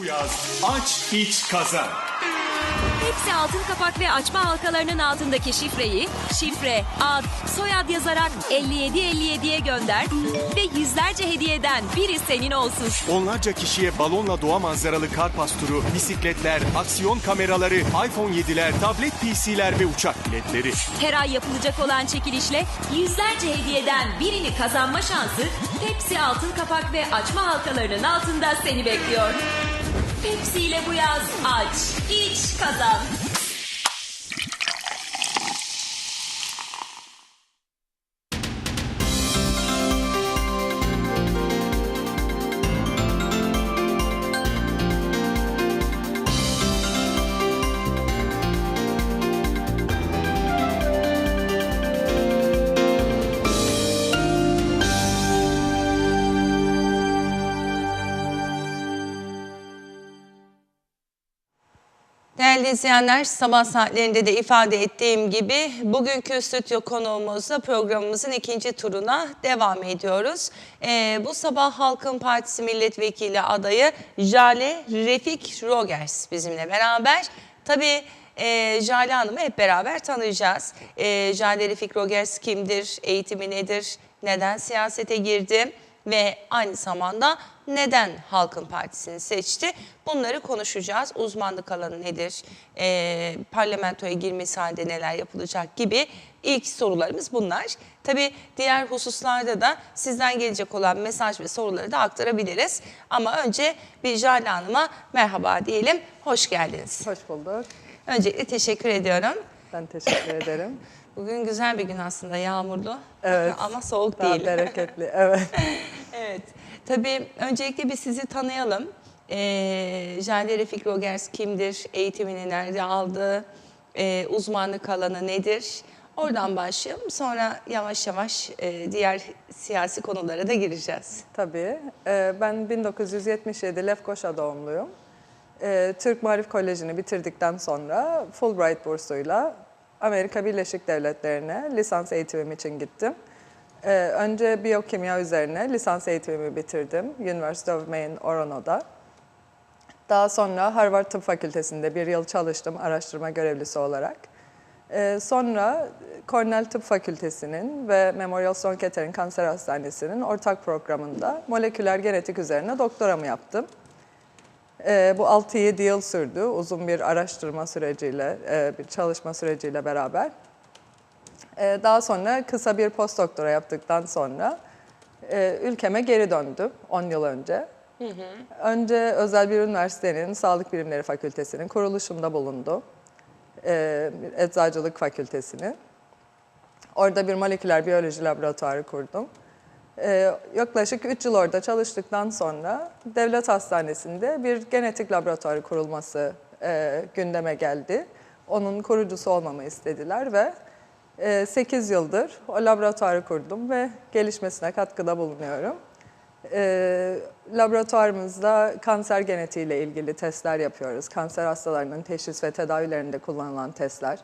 Bu yaz aç, iç, kazan. Hepsi altın kapak ve açma halkalarının altındaki şifreyi, şifre, ad, soyad yazarak 5757'ye gönder ve yüzlerce hediyeden biri senin olsun. Onlarca kişiye balonla doğa manzaralı kar pasturu, bisikletler, aksiyon kameraları, iPhone 7'ler, tablet PC'ler ve uçak biletleri. Her ay yapılacak olan çekilişle yüzlerce hediyeden birini kazanma şansı Pepsi altın kapak ve açma halkalarının altında seni bekliyor. Pepsi ile bu yaz aç, iç, kazan. Değerli izleyenler, sabah saatlerinde de ifade ettiğim gibi bugünkü stüdyo konuğumuzla programımızın ikinci turuna devam ediyoruz. Bu sabah Halkın Partisi Milletvekili adayı Jale Refik Rogers bizimle beraber. Tabii Jale Hanım'ı hep beraber tanıyacağız. Jale Refik Rogers kimdir, eğitimi nedir, neden siyasete girdi ve aynı zamanda neden Halkın Partisi'ni seçti? Bunları konuşacağız. Uzmanlık alanı nedir? Parlamentoya girmesi halinde neler yapılacak gibi ilk sorularımız bunlar. Tabii diğer hususlarda da sizden gelecek olan mesaj ve soruları da aktarabiliriz. Ama önce bir Jale Hanım'a merhaba diyelim. Hoş geldiniz. Hoş bulduk. Öncelikle teşekkür ediyorum. Ben teşekkür ederim. Bugün güzel bir gün aslında, yağmurlu. Evet. Ama soğuk Daha değil. bereketli, evet. Evet. Tabii öncelikle bir sizi tanıyalım. Jale Refik Rogers kimdir? Eğitimini nerede aldı? Uzmanlık alanı nedir? Oradan başlayalım. Sonra yavaş yavaş diğer siyasi konulara da gireceğiz. Tabii. Ben 1977 Lefkoşa doğumluyum. Türk Marif Koleji'ni bitirdikten sonra Fulbright bursuyla Amerika Birleşik Devletleri'ne lisans eğitimim için gittim. Önce biyokimya üzerine lisans eğitimimi bitirdim University of Maine, Orono'da. Daha sonra Harvard Tıp Fakültesi'nde bir yıl çalıştım araştırma görevlisi olarak. Sonra Cornell Tıp Fakültesi'nin ve Memorial Sloan Kettering Kanser Hastanesi'nin ortak programında moleküler genetik üzerine doktoramı yaptım. Bu 6-7 yıl sürdü, uzun bir araştırma süreciyle, bir çalışma süreciyle beraber. Daha sonra kısa bir postdoktora yaptıktan sonra ülkeme geri döndüm 10 yıl önce. Önce özel bir üniversitenin Sağlık Bilimleri Fakültesi'nin kuruluşunda bulundum. Eczacılık Fakültesi'ni. Orada bir moleküler biyoloji laboratuvarı kurdum. Yaklaşık 3 yıl orada çalıştıktan sonra devlet hastanesinde bir genetik laboratuvarı kurulması gündeme geldi. Onun kurucusu olmamı istediler ve 8 yıldır o laboratuvarı kurdum ve gelişmesine katkıda bulunuyorum. Laboratuvarımızda kanser genetiğiyle ilgili testler yapıyoruz. Kanser hastalarının teşhis ve tedavilerinde kullanılan testler.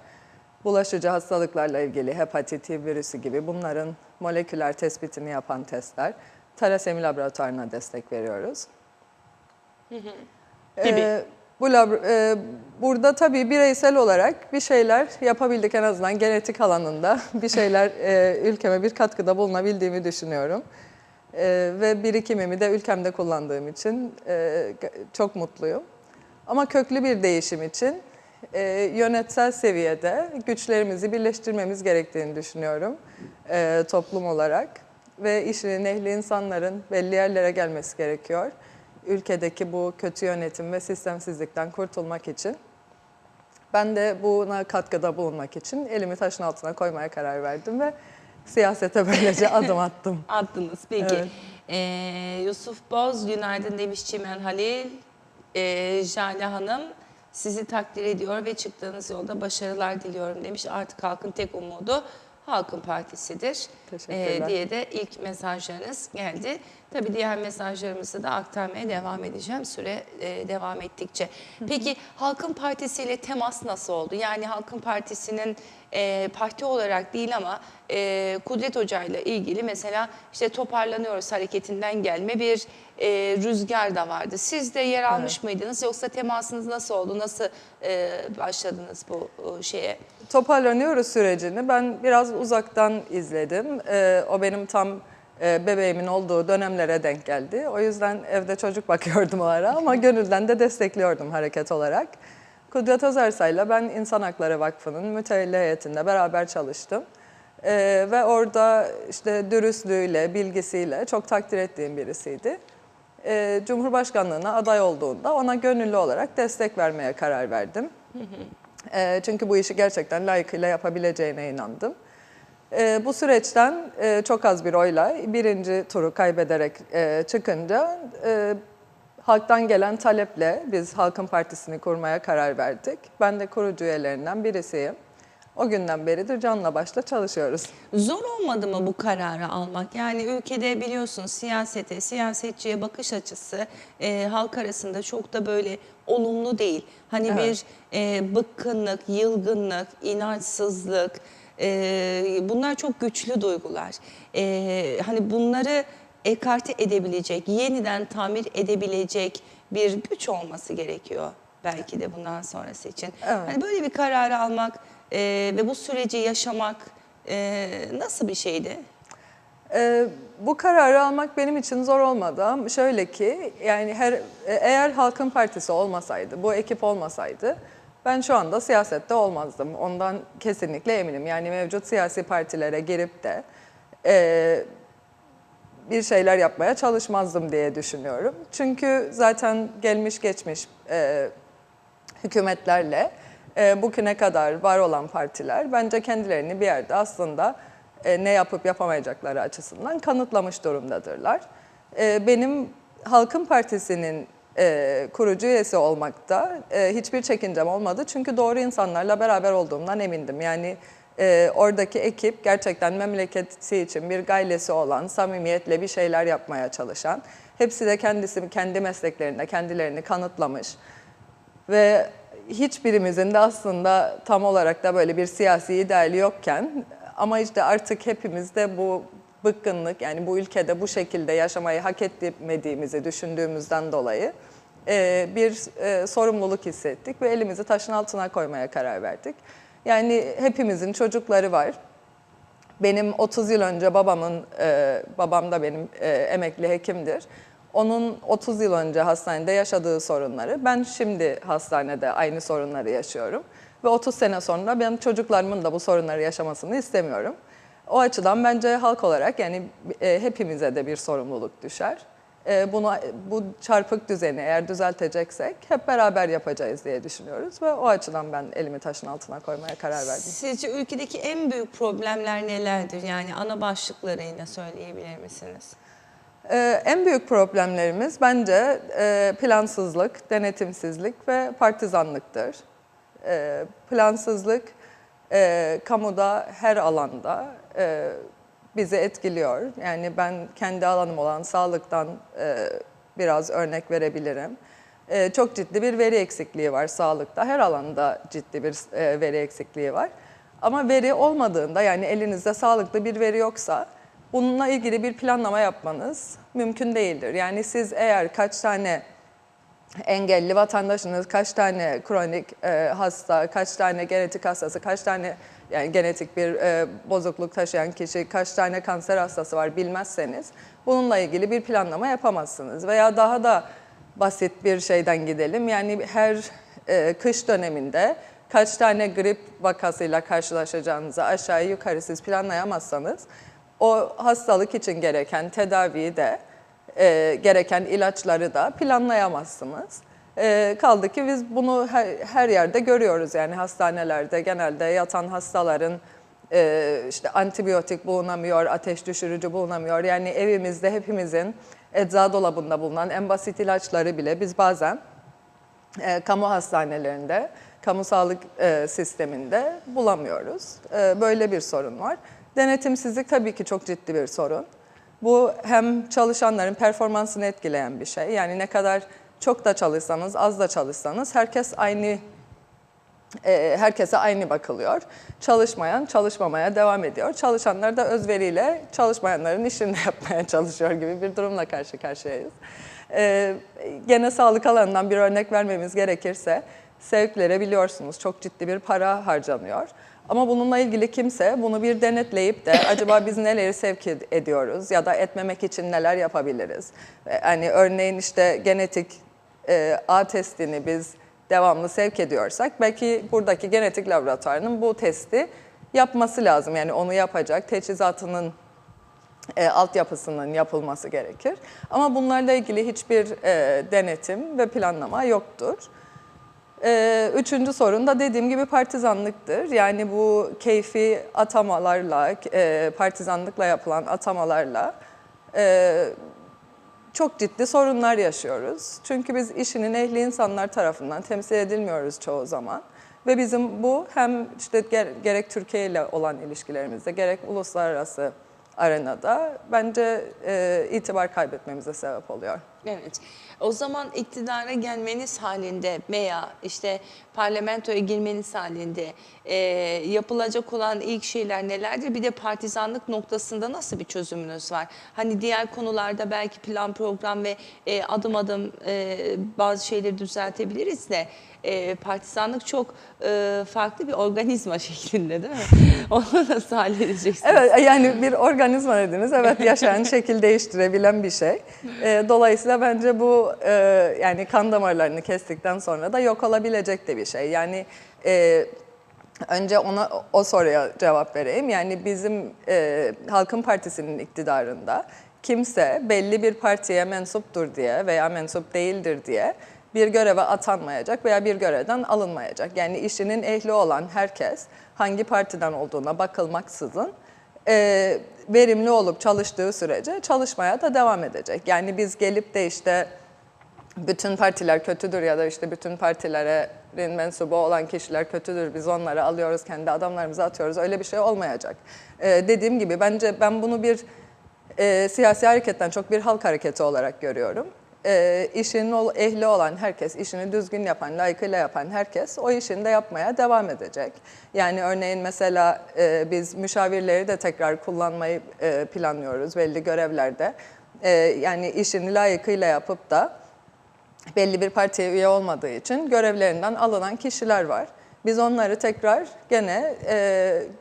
Bulaşıcı hastalıklarla ilgili hepatit, HIV virüsü gibi bunların moleküler tespitini yapan testler. Talasemi laboratuvarına destek veriyoruz. Burada tabii bireysel olarak bir şeyler yapabildik, en azından genetik alanında bir şeyler ülkeme bir katkıda bulunabildiğimi düşünüyorum. Ve birikimimi de ülkemde kullandığım için çok mutluyum. Ama köklü bir değişim için yönetsel seviyede güçlerimizi birleştirmemiz gerektiğini düşünüyorum toplum olarak. Ve işinin ehli insanların belli yerlere gelmesi gerekiyor. Ülkedeki bu kötü yönetim ve sistemsizlikten kurtulmak için. Ben de buna katkıda bulunmak için elimi taşın altına koymaya karar verdim ve siyasete böylece adım attım. Attınız peki. Evet. Yusuf Boz günaydın demiş, Çimen Halil. Jale Hanım sizi takdir ediyor ve çıktığınız yolda başarılar diliyorum demiş. Artık halkın tek umudu Halkın Partisi'dir Teşekkürler. diye de ilk mesajlarınız geldi. Tabii diğer mesajlarımızı da aktarmaya devam edeceğim süre devam ettikçe. Peki Halkın Partisi ile temas nasıl oldu? Yani Halkın Partisi'nin parti olarak değil ama Kudret Hoca ile ilgili mesela işte toparlanıyoruz hareketinden gelme bir rüzgar da vardı. Siz de yer almış mıydınız yoksa temasınız nasıl oldu? Nasıl başladınız bu şeye? Toparlanıyoruz sürecini ben biraz uzaktan izledim. O benim tam bebeğimin olduğu dönemlere denk geldi. O yüzden evde çocuk bakıyordum o ara ama gönülden de destekliyordum hareket olarak. Kudret Özersay'la ben İnsan Hakları Vakfı'nın mütevelli heyetinde beraber çalıştım. Ve orada işte dürüstlüğüyle, bilgisiyle çok takdir ettiğim birisiydi. Cumhurbaşkanlığına aday olduğunda ona gönüllü olarak destek vermeye karar verdim. Çünkü bu işi gerçekten layıkıyla yapabileceğine inandım. Bu süreçten çok az bir oyla birinci turu kaybederek çıkınca halktan gelen taleple biz Halkın Partisi'ni kurmaya karar verdik. Ben de kurucu üyelerinden birisiyim. O günden beridir canla başla çalışıyoruz. Zor olmadı mı bu kararı almak? Yani ülkede biliyorsun siyasete, siyasetçiye bakış açısı halk arasında çok da böyle olumlu değil. Hani Evet. bir bıkkınlık, yılgınlık, inançsızlık bunlar çok güçlü duygular. Hani bunları ekarte edebilecek, yeniden tamir edebilecek bir güç olması gerekiyor belki de bundan sonrası için. Evet. Hani böyle bir kararı almak ve bu süreci yaşamak nasıl bir şeydi? Bu kararı almak benim için zor olmadı ama şöyle ki yani eğer Halkın Partisi olmasaydı, bu ekip olmasaydı ben şu anda siyasette olmazdım. Ondan kesinlikle eminim. Yani mevcut siyasi partilere girip de bir şeyler yapmaya çalışmazdım diye düşünüyorum. Çünkü zaten gelmiş geçmiş hükümetlerle bugüne kadar var olan partiler bence kendilerini bir yerde aslında ne yapıp yapamayacakları açısından kanıtlamış durumdadırlar. Benim Halkın Partisi'nin kurucu üyesi olmakta hiçbir çekincem olmadı. Çünkü doğru insanlarla beraber olduğumdan emindim. Yani oradaki ekip gerçekten memleketi için bir gailesi olan, samimiyetle bir şeyler yapmaya çalışan, hepsi de kendi mesleklerinde kendilerini kanıtlamış. Ve hiçbirimizin de aslında tam olarak da böyle bir siyasi ideali yokken ama işte artık hepimiz de bu bıkkınlık yani bu ülkede bu şekilde yaşamayı hak etmediğimizi düşündüğümüzden dolayı bir sorumluluk hissettik ve elimizi taşın altına koymaya karar verdik. Yani hepimizin çocukları var. Benim 30 yıl önce babam da benim emekli hekimdir. Onun 30 yıl önce hastanede yaşadığı sorunları, ben şimdi hastanede aynı sorunları yaşıyorum. Ve 30 sene sonra benim çocuklarımın da bu sorunları yaşamasını istemiyorum. O açıdan bence halk olarak yani hepimize de bir sorumluluk düşer. Bu çarpık düzeni eğer düzelteceksek hep beraber yapacağız diye düşünüyoruz. Ve o açıdan ben elimi taşın altına koymaya karar verdim. Sizce ülkedeki en büyük problemler nelerdir? Yani ana başlıklarıyla söyleyebilir misiniz? En büyük problemlerimiz bence plansızlık, denetimsizlik ve partizanlıktır. Plansızlık kamuda her alanda bizi etkiliyor. Yani ben kendi alanım olan sağlıktan biraz örnek verebilirim. Çok ciddi bir veri eksikliği var sağlıkta. Her alanda ciddi bir veri eksikliği var. Ama veri olmadığında yani elinizde sağlıklı bir veri yoksa bununla ilgili bir planlama yapmanız mümkün değildir. Yani siz eğer kaç tane engelli vatandaşınız, kaç tane kronik hasta, kaç tane genetik hastası, kaç tane yani genetik bir bozukluk taşıyan kişi, kaç tane kanser hastası var bilmezseniz bununla ilgili bir planlama yapamazsınız. Veya daha da basit bir şeyden gidelim. Yani her kış döneminde kaç tane grip vakasıyla karşılaşacağınızı aşağı yukarı siz planlayamazsanız o hastalık için gereken tedaviyi de gereken ilaçları da planlayamazsınız. Kaldı ki biz bunu her yerde görüyoruz yani hastanelerde genelde yatan hastaların işte antibiyotik bulunamıyor, ateş düşürücü bulunamıyor. Yani evimizde hepimizin eczacı dolabında bulunan en basit ilaçları bile biz bazen kamu hastanelerinde, kamu sağlık sisteminde bulamıyoruz. Böyle bir sorun var. Denetimsizlik tabii ki çok ciddi bir sorun. Bu hem çalışanların performansını etkileyen bir şey. Yani ne kadar çok da çalışsanız, az da çalışsanız herkese aynı bakılıyor. Çalışmayan çalışmamaya devam ediyor. Çalışanlar da özveriyle çalışmayanların işini de yapmaya çalışıyor gibi bir durumla karşı karşıyayız. Gene sağlık alanından bir örnek vermemiz gerekirse, sevklere biliyorsunuz çok ciddi bir para harcanıyor. Ama bununla ilgili kimse bunu bir denetleyip de acaba biz neleri sevk ediyoruz ya da etmemek için neler yapabiliriz? Yani örneğin işte genetik A testini biz devamlı sevk ediyorsak belki buradaki genetik laboratuvarının bu testi yapması lazım. Yani onu yapacak teçhizatının altyapısının yapılması gerekir. Ama bunlarla ilgili hiçbir denetim ve planlama yoktur. Üçüncü sorun da dediğim gibi partizanlıktır. Yani bu keyfi atamalarla, partizanlıkla yapılan atamalarla çok ciddi sorunlar yaşıyoruz. Çünkü biz işinin ehli insanlar tarafından temsil edilmiyoruz çoğu zaman. Ve bizim bu hem işte gerek Türkiye ile olan ilişkilerimizde gerek uluslararası arenada bence itibar kaybetmemize sebep oluyor. Evet. O zaman iktidara gelmeniz halinde veya işte parlamentoya girmeniz halinde yapılacak olan ilk şeyler nelerdir? Bir de partizanlık noktasında nasıl bir çözümünüz var? Hani diğer konularda belki plan, program ve adım adım bazı şeyleri düzeltebiliriz de partizanlık çok farklı bir organizma şeklinde değil mi? Onu nasıl halledeceksiniz? Evet, yani bir organizma dediniz. Evet, yaşayan, şekil değiştirebilen bir şey. Dolayısıyla bence bu yani kan damarlarını kestikten sonra da yok olabilecek de bir şey. Yani önce o soruya cevap vereyim. Yani bizim Halkın Partisi'nin iktidarında kimse belli bir partiye mensuptur diye veya mensup değildir diye bir göreve atanmayacak veya bir görevden alınmayacak. Yani işinin ehli olan herkes hangi partiden olduğuna bakılmaksızın verimli olup çalıştığı sürece çalışmaya da devam edecek. Yani biz gelip de işte bütün partiler kötüdür ya da işte bütün partilerin mensubu olan kişiler kötüdür, biz onları alıyoruz, kendi adamlarımızı atıyoruz, öyle bir şey olmayacak. Dediğim gibi bence ben bunu bir siyasi hareketten çok bir halk hareketi olarak görüyorum. İşinin ehli olan herkes, işini düzgün yapan, layıkıyla yapan herkes o işini de yapmaya devam edecek. Yani örneğin mesela biz müşavirleri de tekrar kullanmayı planlıyoruz belli görevlerde. Yani işini layıkıyla yapıp da belli bir partiye üye olmadığı için görevlerinden alınan kişiler var. Biz onları tekrar gene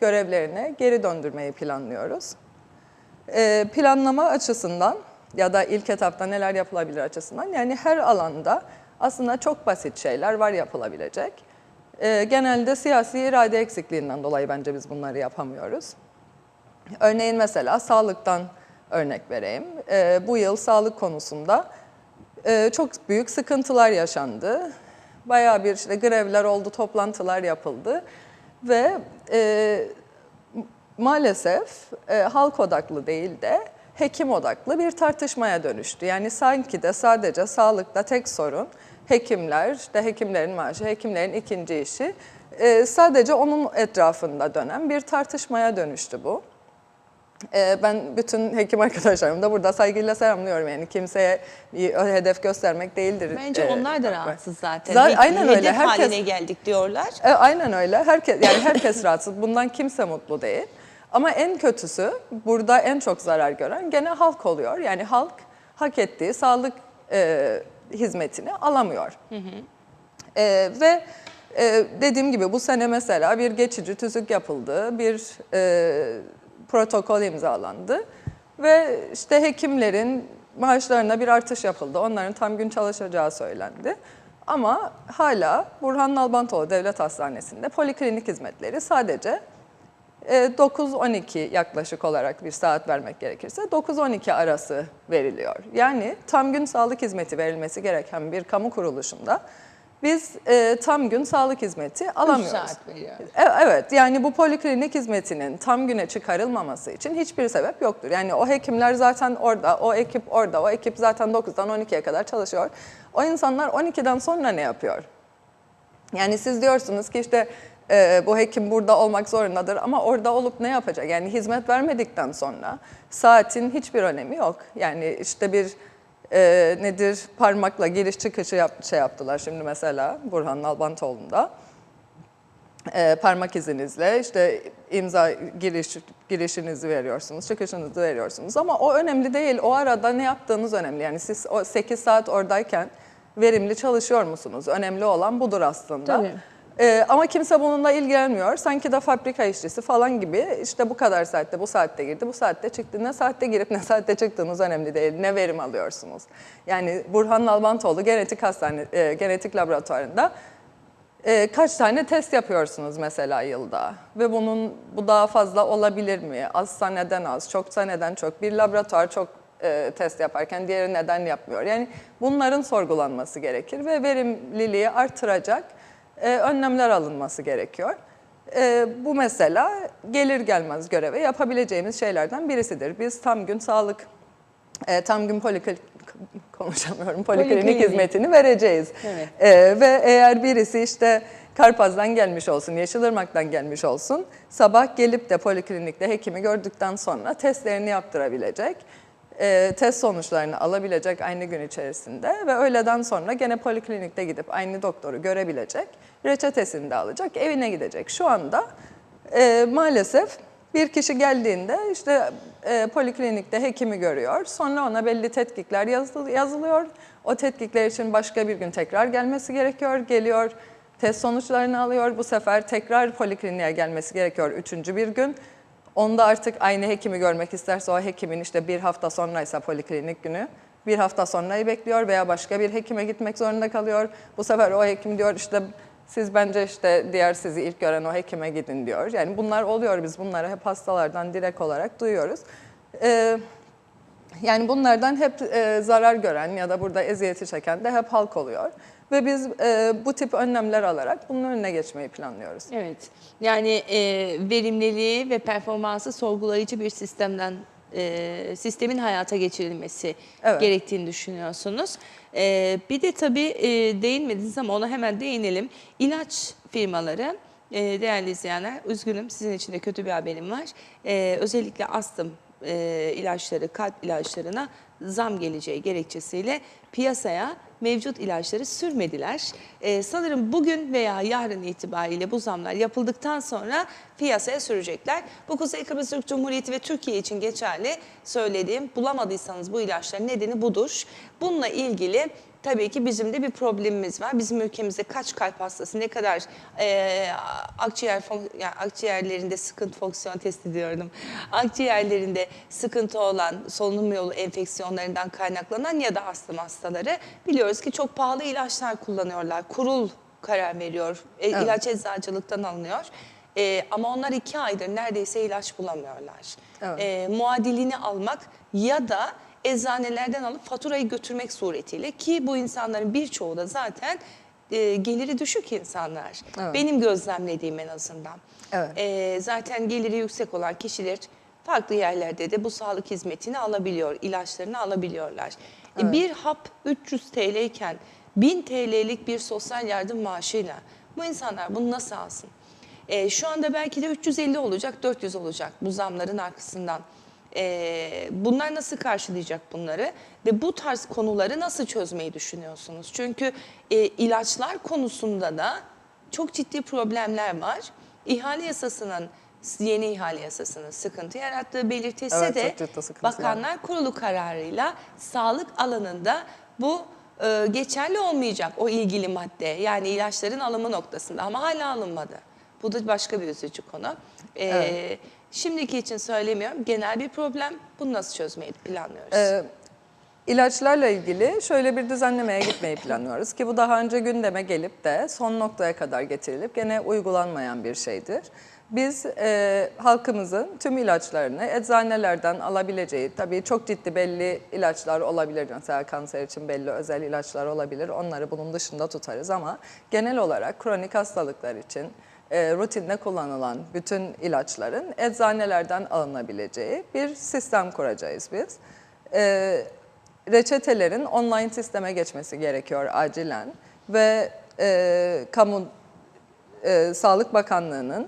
görevlerine geri döndürmeyi planlıyoruz. Planlama açısından ya da ilk etapta neler yapılabilir açısından yani her alanda aslında çok basit şeyler var yapılabilecek. Genelde siyasi irade eksikliğinden dolayı bence biz bunları yapamıyoruz. Örneğin mesela sağlıktan örnek vereyim. Bu yıl sağlık konusunda çok büyük sıkıntılar yaşandı. Bayağı bir işte grevler oldu, toplantılar yapıldı ve maalesef halk odaklı değil de hekim odaklı bir tartışmaya dönüştü. Yani sanki de sadece sağlıkta tek sorun hekimler, işte hekimlerin maaşı, hekimlerin ikinci işi sadece onun etrafında dönen bir tartışmaya dönüştü bu. Ben bütün hekim arkadaşlarımı da burada saygıyla selamlıyorum. Yani kimseye bir hedef göstermek değildir. Bence onlar da rahatsız zaten. Aynen öyle. Hedef haline geldik diyorlar. Aynen öyle. Herkes rahatsız. Bundan kimse mutlu değil. Ama en kötüsü burada en çok zarar gören gene halk oluyor. Yani halk hak ettiği sağlık hizmetini alamıyor. Ve dediğim gibi bu sene mesela bir geçici tüzük yapıldı, bir protokol imzalandı ve işte hekimlerin maaşlarına bir artış yapıldı. Onların tam gün çalışacağı söylendi. Ama hala Burhan Nalbantoğlu Devlet Hastanesi'nde poliklinik hizmetleri sadece 9-12 yaklaşık olarak bir saat vermek gerekirse 9-12 arası veriliyor. Yani tam gün sağlık hizmeti verilmesi gereken bir kamu kuruluşunda biz tam gün sağlık hizmeti alamıyoruz. 3 saat veriyoruz. Evet, yani bu poliklinik hizmetinin tam güne çıkarılmaması için hiçbir sebep yoktur. Yani o hekimler zaten orada, o ekip orada, o ekip zaten 9'dan 12'ye kadar çalışıyor. O insanlar 12'den sonra ne yapıyor? Yani siz diyorsunuz ki işte Bu hekim burada olmak zorundadır ama orada olup ne yapacak? Yani hizmet vermedikten sonra saatin hiçbir önemi yok. Yani işte bir nedir parmakla giriş çıkışı yaptılar şimdi mesela Burhan Nalbantoğlu'nda. Parmak izinizle işte imza girişinizi veriyorsunuz, çıkışınızı veriyorsunuz. Ama o önemli değil. O arada ne yaptığınız önemli. Yani siz o 8 saat oradayken verimli çalışıyor musunuz? Önemli olan budur aslında. Tabii. Ama kimse bununla ilgilenmiyor. Sanki de fabrika işçisi falan gibi işte bu kadar saatte, bu saatte girdi, bu saatte çıktı. Ne saatte girip ne saatte çıktığınız önemli değil. Ne verim alıyorsunuz? Yani Burhan Nalbantoğlu genetik laboratuvarında kaç tane test yapıyorsunuz mesela yılda? Ve bu daha fazla olabilir mi? Azsa neden az, çoksa neden çok? Bir laboratuvar çok test yaparken diğeri neden yapmıyor? Yani bunların sorgulanması gerekir ve verimliliği artıracak önlemler alınması gerekiyor. Bu mesela gelir gelmez göreve yapabileceğimiz şeylerden birisidir. Biz tam gün poliklinik hizmetini vereceğiz. Evet. Ve eğer birisi işte Karpaz'dan gelmiş olsun, Yeşilırmak'tan gelmiş olsun, sabah gelip de poliklinikte hekimi gördükten sonra testlerini yaptırabilecek, test sonuçlarını alabilecek aynı gün içerisinde ve öğleden sonra gene poliklinikte gidip aynı doktoru görebilecek, reçetesini de alacak, evine gidecek. Şu anda maalesef bir kişi geldiğinde işte poliklinikte hekimi görüyor, sonra ona belli tetkikler yazılıyor. O tetkikler için başka bir gün tekrar gelmesi gerekiyor, geliyor, test sonuçlarını alıyor. Bu sefer tekrar polikliniğe gelmesi gerekiyor 3. bir gün. Onda artık aynı hekimi görmek isterse o hekimin işte bir hafta sonraysa poliklinik günü, bir hafta sonrayı bekliyor veya başka bir hekime gitmek zorunda kalıyor. Bu sefer o hekim diyor işte siz bence işte diğer sizi ilk gören o hekime gidin diyor. Yani bunlar oluyor, biz bunları hep hastalardan direkt olarak duyuyoruz. Yani bunlardan hep zarar gören ya da burada eziyeti çeken de hep halk oluyor. Ve biz bu tip önlemler alarak bunun önüne geçmeyi planlıyoruz. Evet, yani verimliliği ve performansı sorgulayıcı bir sistemin hayata geçirilmesi gerektiğini düşünüyorsunuz. Bir de tabii değinmediniz ama ona hemen değinelim. İlaç firmaları, değerli izleyenler, üzgünüm sizin için de kötü bir haberim var. Özellikle astım ilaçları, kalp ilaçlarına zam geleceği gerekçesiyle piyasaya mevcut ilaçları sürmediler. Sanırım bugün veya yarın itibariyle bu zamlar yapıldıktan sonra piyasaya sürecekler. Bu Kuzey Kıbrıs Türk Cumhuriyeti ve Türkiye için geçerli söylediğim, bulamadıysanız bu ilaçların nedeni budur. Bununla ilgili tabii ki bizim de bir problemimiz var. Bizim ülkemizde kaç kalp hastası, ne kadar akciğerlerinde sıkıntı, fonksiyon test ediyordum. Akciğerlerinde sıkıntı olan solunum yolu enfeksiyonlarından kaynaklanan ya da astım hastaları biliyoruz ki çok pahalı ilaçlar kullanıyorlar. Kurul karar veriyor. İlaç eczacılıktan alınıyor. Ama onlar 2 aydır neredeyse ilaç bulamıyorlar. Evet. Muadilini almak ya da eczanelerden alıp faturayı götürmek suretiyle, ki bu insanların birçoğu da zaten geliri düşük insanlar. Evet. Benim gözlemlediğim en azından. Evet. Zaten geliri yüksek olan kişiler farklı yerlerde de bu sağlık hizmetini alabiliyor, ilaçlarını alabiliyorlar. Evet. Bir hap 300 TL iken 1000 TL'lik bir sosyal yardım maaşıyla bu insanlar bunu nasıl alsın? Şu anda belki de 350 olacak, 400 olacak bu zamların arkasından. Bunlar nasıl karşılayacak bunları ve bu tarz konuları nasıl çözmeyi düşünüyorsunuz? Çünkü ilaçlar konusunda da çok ciddi problemler var. Yeni ihale yasasının sıkıntı yarattığı belirtilse de Bakanlar Kurulu kararıyla sağlık alanında bu geçerli olmayacak, o ilgili madde, yani ilaçların alımı noktasında, ama hala alınmadı. Bu da başka bir üzücü konu. Evet. Şimdiki için söylemiyorum, genel bir problem. Bunu nasıl çözmeyi planlıyoruz? İlaçlarla ilgili şöyle bir düzenlemeye gitmeyi planlıyoruz ki bu daha önce gündeme gelip de son noktaya kadar getirilip gene uygulanmayan bir şeydir. Biz halkımızın tüm ilaçlarını eczanelerden alabileceği, tabii çok ciddi belli ilaçlar olabilir. Mesela kanser için belli özel ilaçlar olabilir. Onları bunun dışında tutarız ama genel olarak kronik hastalıklar için rutinde kullanılan bütün ilaçların eczanelerden alınabileceği bir sistem kuracağız biz. Reçetelerin online sisteme geçmesi gerekiyor acilen ve kamu Sağlık Bakanlığı'nın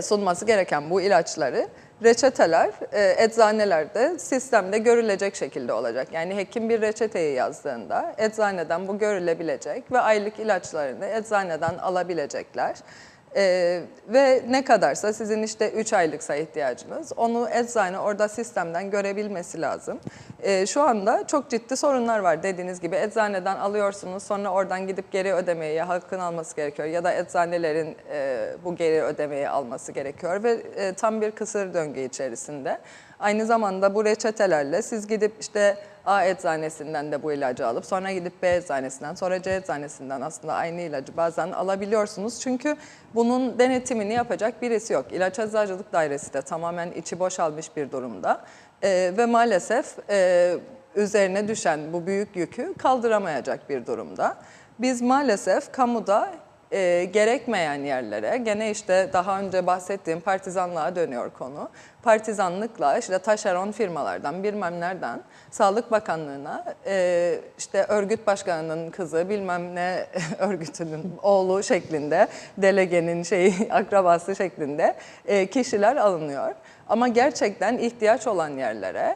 sunması gereken bu ilaçları reçeteler eczanelerde sistemde görülecek şekilde olacak. Yani hekim bir reçeteyi yazdığında eczaneden bu görülebilecek ve aylık ilaçlarını eczaneden alabilecekler. Ve ne kadarsa sizin işte 3 aylıksa ihtiyacınız, onu eczane orada sistemden görebilmesi lazım. Şu anda çok ciddi sorunlar var dediğiniz gibi. Eczaneden alıyorsunuz, sonra oradan gidip geri ödemeyi halkın alması gerekiyor ya da eczanelerin bu geri ödemeyi alması gerekiyor ve tam bir kısır döngü içerisinde. Aynı zamanda bu reçetelerle siz gidip işte A eczanesinden de bu ilacı alıp sonra gidip B eczanesinden sonra C eczanesinden aslında aynı ilacı bazen alabiliyorsunuz. Çünkü bunun denetimini yapacak birisi yok. İlaç Eczacılık Dairesi de tamamen içi boşalmış bir durumda ve maalesef üzerine düşen bu büyük yükü kaldıramayacak bir durumda. Biz maalesef kamuda gerekmeyen yerlere, gene işte daha önce bahsettiğim partizanlığa dönüyor konu. Partizanlıkla işte taşeron firmalardan bilmem nereden Sağlık Bakanlığı'na işte örgüt başkanının kızı bilmem ne örgütünün oğlu şeklinde delegenin akrabası şeklinde kişiler alınıyor. Ama gerçekten ihtiyaç olan yerlere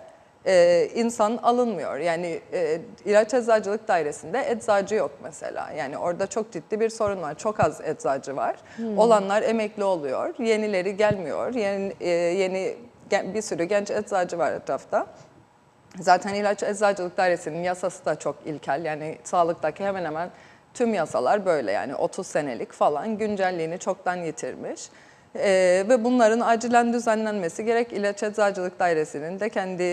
insan alınmıyor. Yani İlaç Eczacılık Dairesi'nde eczacı yok mesela. Yani orada çok ciddi bir sorun var. Çok az eczacı var. Olanlar emekli oluyor. Yenileri gelmiyor. Yeni bir sürü genç eczacı var etrafta. Zaten İlaç Eczacılık Dairesi'nin yasası da çok ilkel. Yani sağlıktaki hemen hemen tüm yasalar böyle. Yani 30 senelik falan güncelliğini çoktan yitirmiş. Ve bunların acilen düzenlenmesi gerek İlaç Eczacılık Dairesi'nin de kendi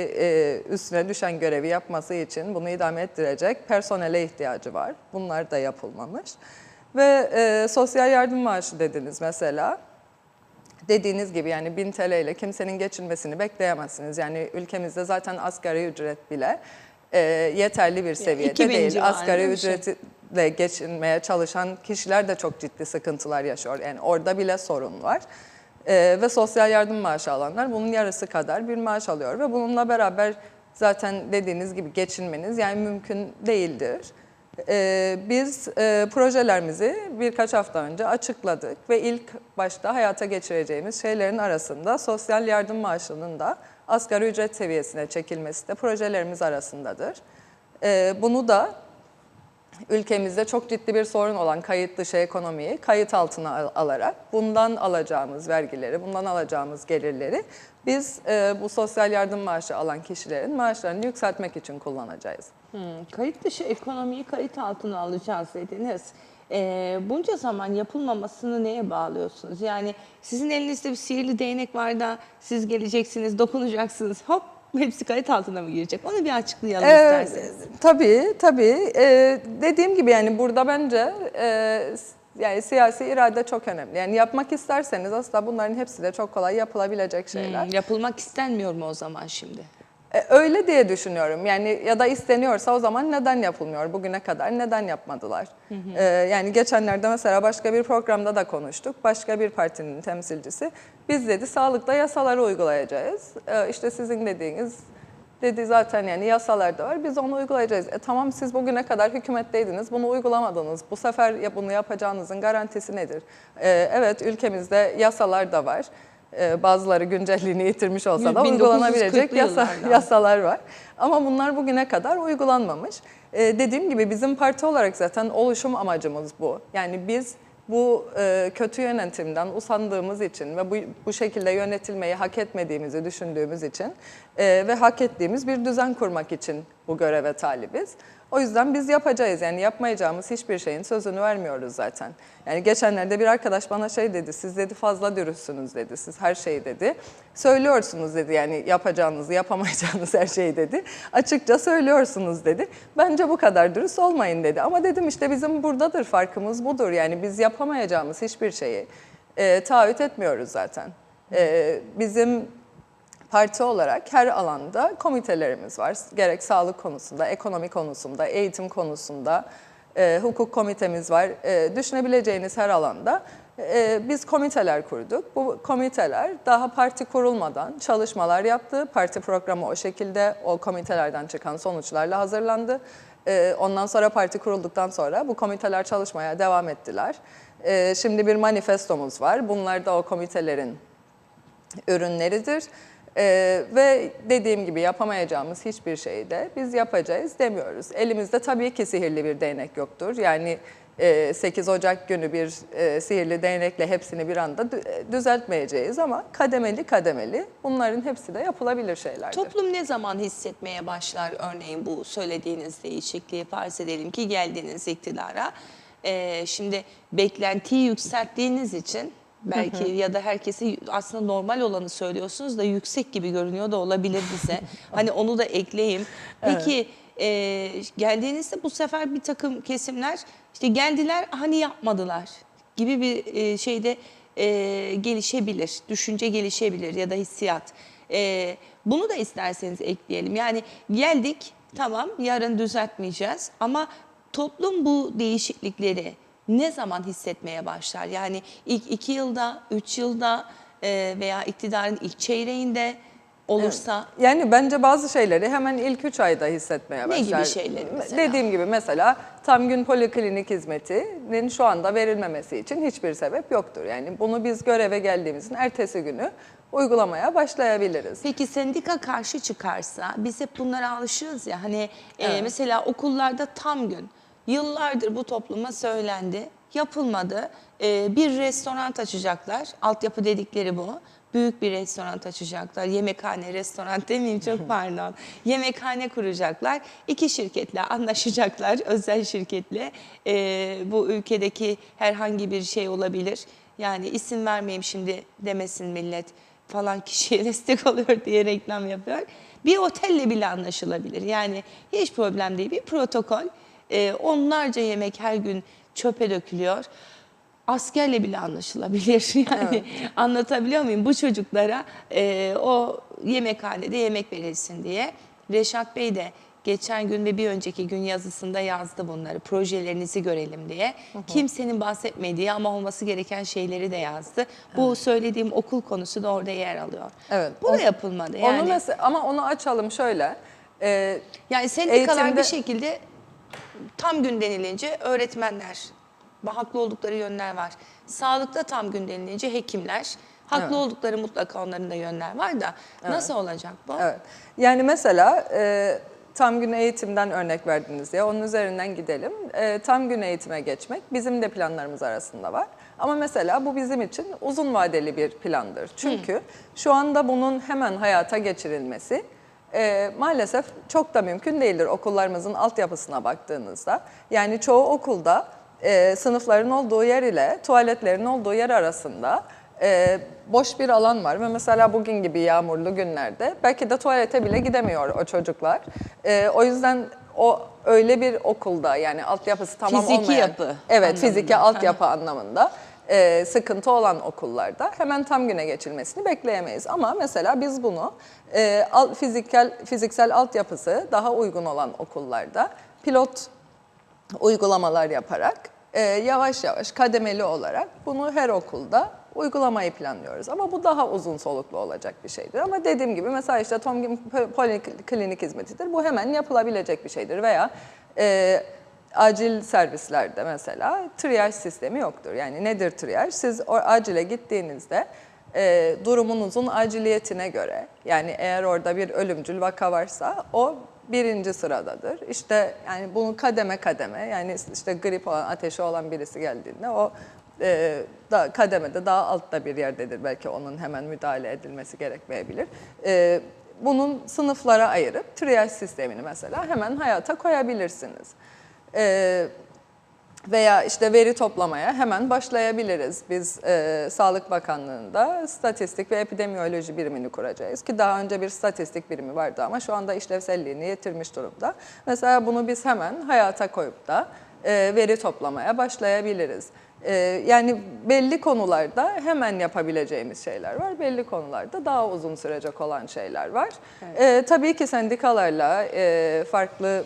üstüne düşen görevi yapması için bunu idame ettirecek personele ihtiyacı var. Bunlar da yapılmamış. Ve sosyal yardım maaşı dediniz mesela. Dediğiniz gibi yani 1000 TL ile kimsenin geçinmesini bekleyemezsiniz. Yani ülkemizde zaten asgari ücret bile yeterli bir seviyede değil. Asgari ücretle geçinmeye çalışan kişiler de çok ciddi sıkıntılar yaşıyor. Yani orada bile sorun var. Ve sosyal yardım maaşı alanlar bunun yarısı kadar bir maaş alıyor. Ve bununla beraber zaten dediğiniz gibi geçinmeniz yani mümkün değildir. Biz projelerimizi birkaç hafta önce açıkladık ve ilk başta hayata geçireceğimiz şeylerin arasında sosyal yardım maaşının da asgari ücret seviyesine çekilmesi de projelerimiz arasındadır. Bunu da ülkemizde çok ciddi bir sorun olan kayıt dışı ekonomiyi kayıt altına alarak bundan alacağımız vergileri, bundan alacağımız gelirleri biz bu sosyal yardım maaşı alan kişilerin maaşlarını yükseltmek için kullanacağız. Kayıt dışı ekonomiyi kayıt altına alacağız dediniz. Bunca zaman yapılmamasını neye bağlıyorsunuz? Yani sizin elinizde bir sihirli değnek var da siz geleceksiniz, dokunacaksınız, hop hepsi kayıt altına mı girecek? Onu bir açıklayalım isterseniz. Tabii. Dediğim gibi yani burada bence yani siyasi irade çok önemli. Yani yapmak isterseniz aslında bunların hepsi de çok kolay yapılabilecek şeyler. Yapılmak istenmiyor mu o zaman şimdi? Öyle diye düşünüyorum. Yani ya da isteniyorsa o zaman neden yapılmıyor? Bugüne kadar neden yapmadılar? Yani geçenlerde mesela başka bir programda da konuştuk. Başka bir partinin temsilcisi biz dedi sağlıkta yasaları uygulayacağız. İşte sizin dediğiniz dedi zaten yani yasalarda var biz onu uygulayacağız. Tamam siz bugüne kadar hükümetteydiniz bunu uygulamadınız. Bu sefer bunu yapacağınızın garantisi nedir? Evet ülkemizde yasalar da var. Bazıları güncelliğini yitirmiş olsa da uygulanabilecek yasalar var. Ama bunlar bugüne kadar uygulanmamış. Dediğim gibi bizim parti olarak zaten oluşum amacımız bu. Yani biz bu kötü yönetimden usandığımız için ve bu şekilde yönetilmeyi hak etmediğimizi düşündüğümüz için ve hak ettiğimiz bir düzen kurmak için bu göreve talibiz. O yüzden biz yapacağız. Yani yapmayacağımız hiçbir şeyin sözünü vermiyoruz zaten. Yani geçenlerde bir arkadaş bana şey dedi, siz dedi fazla dürüstsünüz dedi, siz her şeyi dedi. Söylüyorsunuz dedi yani yapacağınızı, yapamayacağınız her şeyi dedi. Açıkça söylüyorsunuz dedi. Bence bu kadar dürüst olmayın dedi. Ama dedim işte bizim buradadır farkımız budur. Yani biz yapamayacağımız hiçbir şeyi taahhüt etmiyoruz zaten. Bizim parti olarak her alanda komitelerimiz var. Gerek sağlık konusunda, ekonomi konusunda, eğitim konusunda, hukuk komitemiz var. Düşünebileceğiniz her alanda biz komiteler kurduk. Bu komiteler daha parti kurulmadan çalışmalar yaptı. Parti programı o şekilde o komitelerden çıkan sonuçlarla hazırlandı. Ondan sonra parti kurulduktan sonra bu komiteler çalışmaya devam ettiler. Şimdi bir manifestomuz var. Bunlar da o komitelerin ürünleridir. Ve dediğim gibi yapamayacağımız hiçbir şeyi de biz yapacağız demiyoruz. Elimizde tabii ki sihirli bir değnek yoktur. Yani 8 Ocak günü bir sihirli değnekle hepsini bir anda düzeltmeyeceğiz ama kademeli kademeli bunların hepsi de yapılabilir şeylerdir. Toplum ne zaman hissetmeye başlar örneğin bu söylediğiniz değişikliği farz edelim ki geldiniz iktidara. Şimdi beklentiyi yükselttiğiniz için belki ya da herkesi aslında normal olanı söylüyorsunuz da yüksek gibi görünüyor da olabilir bize. Hani onu da ekleyeyim. Peki geldiğinizde bu sefer bir takım kesimler işte geldiler hani yapmadılar gibi bir şeyde gelişebilir, düşünce gelişebilir ya da hissiyat. Bunu da isterseniz ekleyelim. Yani geldik tamam yarın düzeltmeyeceğiz ama toplum bu değişiklikleri ne zaman hissetmeye başlar? Yani ilk 2 yılda, 3 yılda veya iktidarın ilk çeyreğinde olursa... Evet. Yani bence bazı şeyleri hemen ilk 3 ayda hissetmeye başlar. Ne gibi şeyleri mesela? Dediğim gibi mesela tam gün poliklinik hizmetinin şu anda verilmemesi için hiçbir sebep yoktur. Yani bunu biz göreve geldiğimizin ertesi günü uygulamaya başlayabiliriz. Peki sendika karşı çıkarsa biz hep bunlara alışığız ya hani mesela okullarda tam gün yıllardır bu topluma söylendi yapılmadı bir restoran açacaklar altyapı dedikleri bu büyük bir restoran açacaklar yemekhane restoran demeyeyim çok pardon yemekhane kuracaklar 2 şirketle anlaşacaklar özel şirketle bu ülkedeki herhangi bir şey olabilir yani isim vermeyeyim şimdi demesin millet falan kişiye destek oluyor diye reklam yapıyor. Bir otelle bile anlaşılabilir. Yani hiç problem değil. Bir protokol. Onlarca yemek her gün çöpe dökülüyor. Askerle bile anlaşılabilir. Yani anlatabiliyor muyum? Bu çocuklara o yemekhanede yemek verilsin diye. Reşat Bey de geçen gün ve bir önceki gün yazısında yazdı bunları. Projelerinizi görelim diye. Kimsenin bahsetmediği ama olması gereken şeyleri de yazdı. Bu söylediğim okul konusu da orada yer alıyor. Evet. Bu da yapılmadı. Yani, Onu mesela, ama onu açalım şöyle. yani sendikalar eğitimde- bir şekilde tam gün denilince öğretmenler haklı oldukları yönler var. Sağlıkta tam gün denilince hekimler haklı oldukları mutlaka onların da yönler var da nasıl olacak bu? Evet. Yani mesela tam gün eğitimden örnek verdiniz ya, onun üzerinden gidelim. Tam gün eğitime geçmek bizim de planlarımız arasında var. Ama mesela bu bizim için uzun vadeli bir plandır. Çünkü şu anda bunun hemen hayata geçirilmesi maalesef çok da mümkün değildir okullarımızın altyapısına baktığınızda. Yani çoğu okulda sınıfların olduğu yer ile tuvaletlerin olduğu yer arasında boş bir alan var ve mesela bugün gibi yağmurlu günlerde belki de tuvalete bile gidemiyor o çocuklar. O yüzden o öyle bir okulda yani altyapısı tamam Fiziki olmayan, yapı evet anlamında. fiziki altyapı anlamında sıkıntı olan okullarda hemen tam güne geçilmesini bekleyemeyiz. Ama mesela biz bunu fiziksel altyapısı daha uygun olan okullarda pilot uygulamalar yaparak yavaş yavaş kademeli olarak bunu her okulda uygulamayı planlıyoruz. Ama bu daha uzun soluklu olacak bir şeydir. Ama dediğim gibi mesela işte tam gün poliklinik hizmetidir. Bu hemen yapılabilecek bir şeydir. Veya acil servislerde mesela triyaj sistemi yoktur. Yani nedir triyaj? Siz acile gittiğinizde durumunuzun aciliyetine göre yani eğer orada bir ölümcül vaka varsa o 1. sıradadır. İşte yani bunu kademe kademe yani işte grip olan, ateşi olan birisi geldiğinde o da kademede daha altta bir yerdedir. Belki onun hemen müdahale edilmesi gerekmeyebilir. Bunun sınıflara ayırıp triyaj sistemini mesela hemen hayata koyabilirsiniz. Veya işte veri toplamaya hemen başlayabiliriz. Biz Sağlık Bakanlığı'nda statistik ve epidemiyoloji birimini kuracağız ki daha önce bir statistik birimi vardı ama şu anda işlevselliğini yitirmiş durumda. Mesela bunu biz hemen hayata koyup da veri toplamaya başlayabiliriz. Yani belli konularda hemen yapabileceğimiz şeyler var, belli konularda daha uzun sürecek olan şeyler var. Evet. Tabii ki sendikalarla, farklı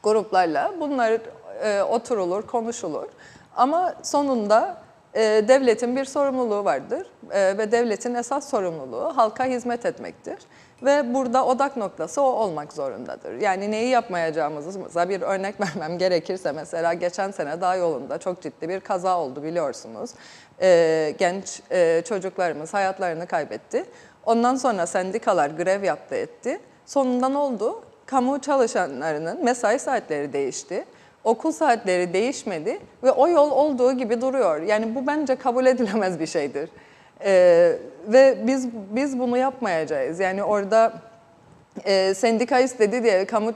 gruplarla bunlar oturulur, konuşulur. Ama sonunda devletin bir sorumluluğu vardır ve devletin esas sorumluluğu halka hizmet etmektir. Ve burada odak noktası o olmak zorundadır. Yani neyi yapmayacağımıza bir örnek vermem gerekirse mesela geçen sene dağ yolunda çok ciddi bir kaza oldu biliyorsunuz. Genç çocuklarımız hayatlarını kaybetti. Ondan sonra sendikalar grev yaptı etti. Sonunda ne oldu? Kamu çalışanlarının mesai saatleri değişti. Okul saatleri değişmedi ve o yol olduğu gibi duruyor. Yani bu bence kabul edilemez bir şeydir. Ve biz bunu yapmayacağız. Yani orada sendika istedi diye kamu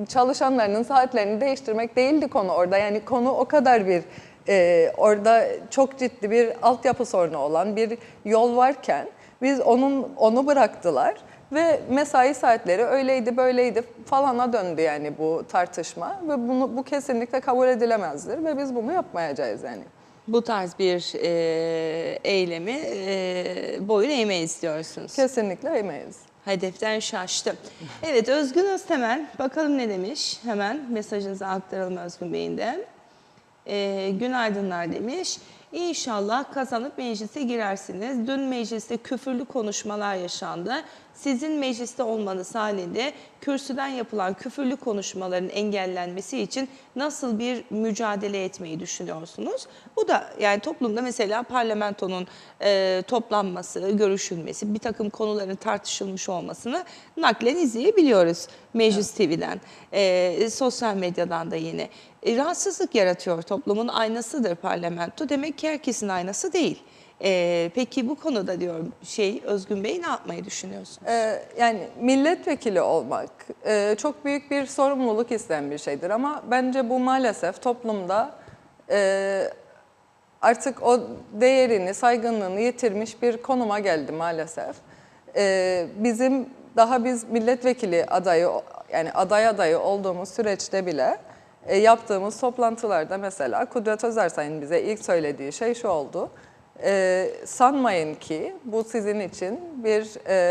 çalışanlarının saatlerini değiştirmek değildi konu orada. Yani konu o kadar bir orada çok ciddi bir altyapı sorunu olan bir yol varken biz onu bıraktılar. Ve mesai saatleri öyleydi böyleydi falana döndü yani bu tartışma ve bu kesinlikle kabul edilemezdir ve biz bunu yapmayacağız yani. Bu tarz bir eylemi boyun eğmeyiz diyorsunuz. Kesinlikle emeyiz. Hedeften şaştım. Evet, Özgün Öztemel bakalım ne demiş. Hemen mesajınızı aktaralım Özgün Bey'in de. Günaydınlar demiş. İnşallah kazanıp meclise girersiniz. Dün mecliste küfürlü konuşmalar yaşandı. Sizin mecliste olmanız halinde kürsüden yapılan küfürlü konuşmaların engellenmesi için nasıl bir mücadele etmeyi düşünüyorsunuz? Bu da yani toplumda mesela parlamentonun toplanması, görüşülmesi, bir takım konuların tartışılmış olmasını naklen izleyebiliyoruz Meclis TV'den, sosyal medyadan da yine. Rahatsızlık yaratıyor, toplumun aynasıdır parlamento. Demek ki herkesin aynası değil. Peki bu konuda diyorum Özgün Bey ne yapmayı düşünüyorsunuz? Yani milletvekili olmak çok büyük bir sorumluluk isteyen bir şeydir ama bence bu maalesef toplumda artık o değerini, saygınlığını yitirmiş bir konuma geldi maalesef. Biz milletvekili adayı yani adayı olduğumuz süreçte bile yaptığımız toplantılarda mesela Kudret Özersay'ın bize ilk söylediği şey şu oldu. Sanmayın ki bu sizin için bir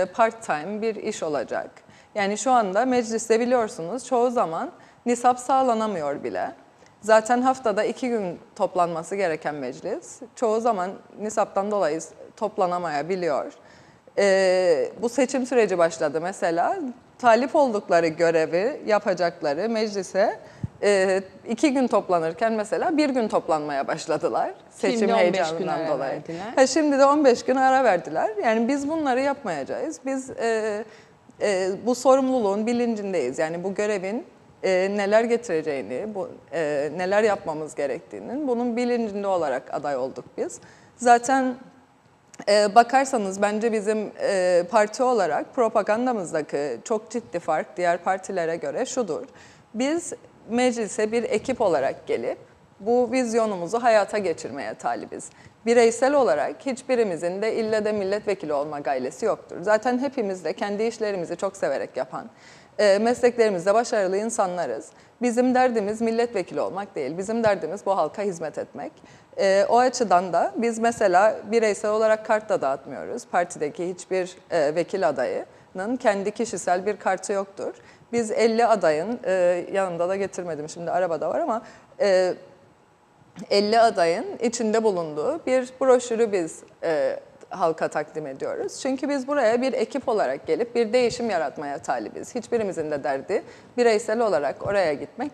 part-time bir iş olacak. Yani şu anda mecliste biliyorsunuz çoğu zaman nisap sağlanamıyor bile. Zaten haftada 2 gün toplanması gereken meclis çoğu zaman nisaptan dolayı toplanamayabiliyor. Bu seçim süreci başladı mesela. Talip oldukları görevi yapacakları meclise 2 gün toplanırken mesela 1 gün toplanmaya başladılar. Seçim heyecanından dolayı. Şimdi de 15 gün ara verdiler. Yani biz bunları yapmayacağız. Biz bu sorumluluğun bilincindeyiz. Yani bu görevin neler getireceğini, neler yapmamız gerektiğinin bunun bilincinde olarak aday olduk biz. Zaten bakarsanız bence bizim parti olarak propagandamızdaki çok ciddi fark diğer partilere göre şudur. Biz meclise bir ekip olarak gelip bu vizyonumuzu hayata geçirmeye talibiz. Bireysel olarak hiçbirimizin de ille de milletvekili olma gaylesi yoktur. Zaten hepimiz de kendi işlerimizi çok severek yapan, mesleklerimizde başarılı insanlarız. Bizim derdimiz milletvekili olmak değil, bizim derdimiz bu halka hizmet etmek. O açıdan da biz mesela bireysel olarak kart da dağıtmıyoruz. Partideki hiçbir vekil adayının kendi kişisel bir kartı yoktur. Biz 50 adayın, yanımda da getirmedim şimdi arabada var ama 50 adayın içinde bulunduğu bir broşürü biz halka takdim ediyoruz. Çünkü biz buraya bir ekip olarak gelip bir değişim yaratmaya talibiz. Hiçbirimizin de derdi bireysel olarak oraya gitmek.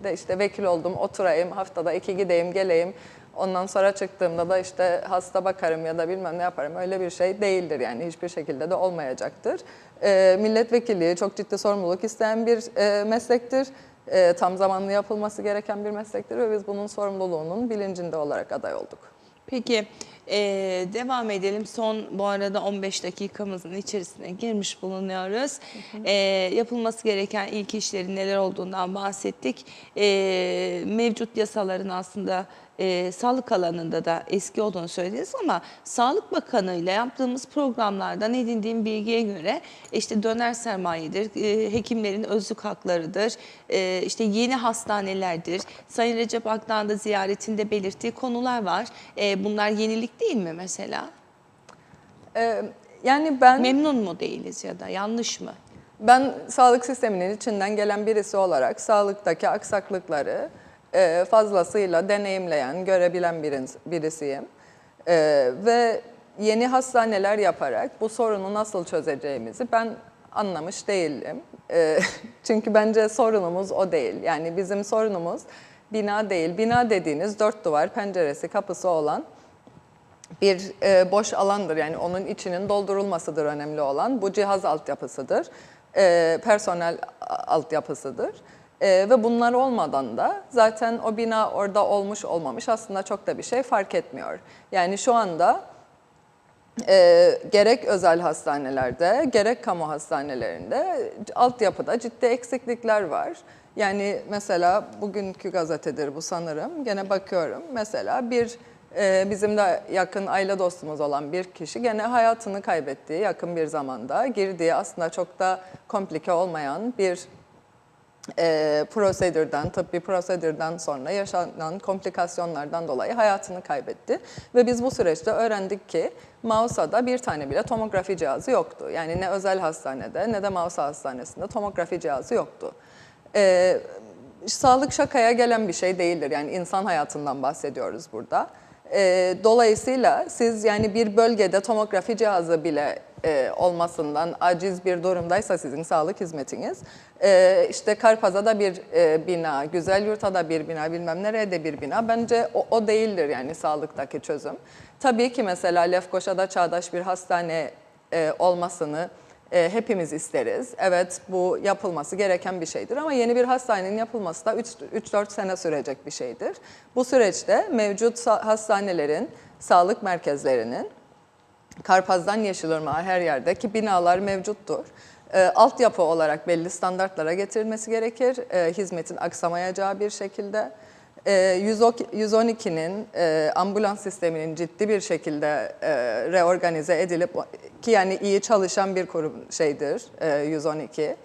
De işte vekil oldum, oturayım, haftada 2 gideyim, geleyim. Ondan sonra çıktığımda da işte hasta bakarım ya da bilmem ne yaparım. Öyle bir şey değildir yani hiçbir şekilde de olmayacaktır. Milletvekilliği çok ciddi sorumluluk isteyen bir meslektir. Tam zamanlı yapılması gereken bir meslektir ve biz bunun sorumluluğunun bilincinde olarak aday olduk. Peki devam edelim. Son bu arada 15 dakikamızın içerisine girmiş bulunuyoruz. Yapılması gereken ilk işlerin neler olduğundan bahsettik. Mevcut yasaların aslında sağlık alanında da eski olduğunu söylediniz ama Sağlık Bakanı ile yaptığımız programlardan edindiğim bilgiye göre işte döner sermayedir, hekimlerin özlük haklarıdır, işte yeni hastanelerdir. Sayın Recep Akdağ'ın da ziyaretinde belirttiği konular var. Bunlar yenilik değil mi mesela? Yani ben Memnun mu değiliz ya da yanlış mı? Ben sağlık sisteminin içinden gelen birisi olarak sağlıktaki aksaklıkları fazlasıyla deneyimleyen, görebilen birisiyim. Ve yeni hastaneler yaparak bu sorunu nasıl çözeceğimizi ben anlamış değilim. Çünkü bence sorunumuz o değil. Yani bizim sorunumuz bina değil. Bina dediğiniz 4 duvar, penceresi, kapısı olan bir boş alandır. Yani onun içinin doldurulmasıdır önemli olan. Bu cihaz altyapısıdır, personel altyapısıdır. Ve bunlar olmadan da zaten o bina orada olmuş olmamış aslında çok da bir şey fark etmiyor. Yani şu anda gerek özel hastanelerde gerek kamu hastanelerinde altyapıda ciddi eksiklikler var. Yani mesela bugünkü gazetedir bu sanırım. Gene bakıyorum mesela bizim de yakın aile dostumuz olan bir kişi gene hayatını kaybettiği yakın bir zamanda girdiği aslında çok da komplike olmayan bir tıbbi prosedürden sonra yaşanan komplikasyonlardan dolayı hayatını kaybetti. Ve biz bu süreçte öğrendik ki Mausa'da bir tane bile tomografi cihazı yoktu. Yani ne özel hastanede ne de Mausa Hastanesi'nde tomografi cihazı yoktu. Sağlık şakaya gelen bir şey değildir. Yani insan hayatından bahsediyoruz burada. Dolayısıyla siz yani bir bölgede tomografi cihazı bile olmasından aciz bir durumdaysa sizin sağlık hizmetiniz, işte Karpaza'da bir bina, Güzelyurt'a da bir bina, bilmem nereye de bir bina, bence o değildir yani sağlıktaki çözüm. Tabii ki mesela Lefkoşa'da çağdaş bir hastane olmasını hepimiz isteriz. Evet, bu yapılması gereken bir şeydir ama yeni bir hastanenin yapılması da 3-4 sene sürecek bir şeydir. Bu süreçte mevcut hastanelerin, sağlık merkezlerinin, Karpaz'dan Yeşilırmak'a her yerdeki binalar mevcuttur. Altyapı olarak belli standartlara getirilmesi gerekir, hizmetin aksamayacağı bir şekilde. 112'nin ambulans sisteminin ciddi bir şekilde reorganize edilip ki yani iyi çalışan bir kurum 112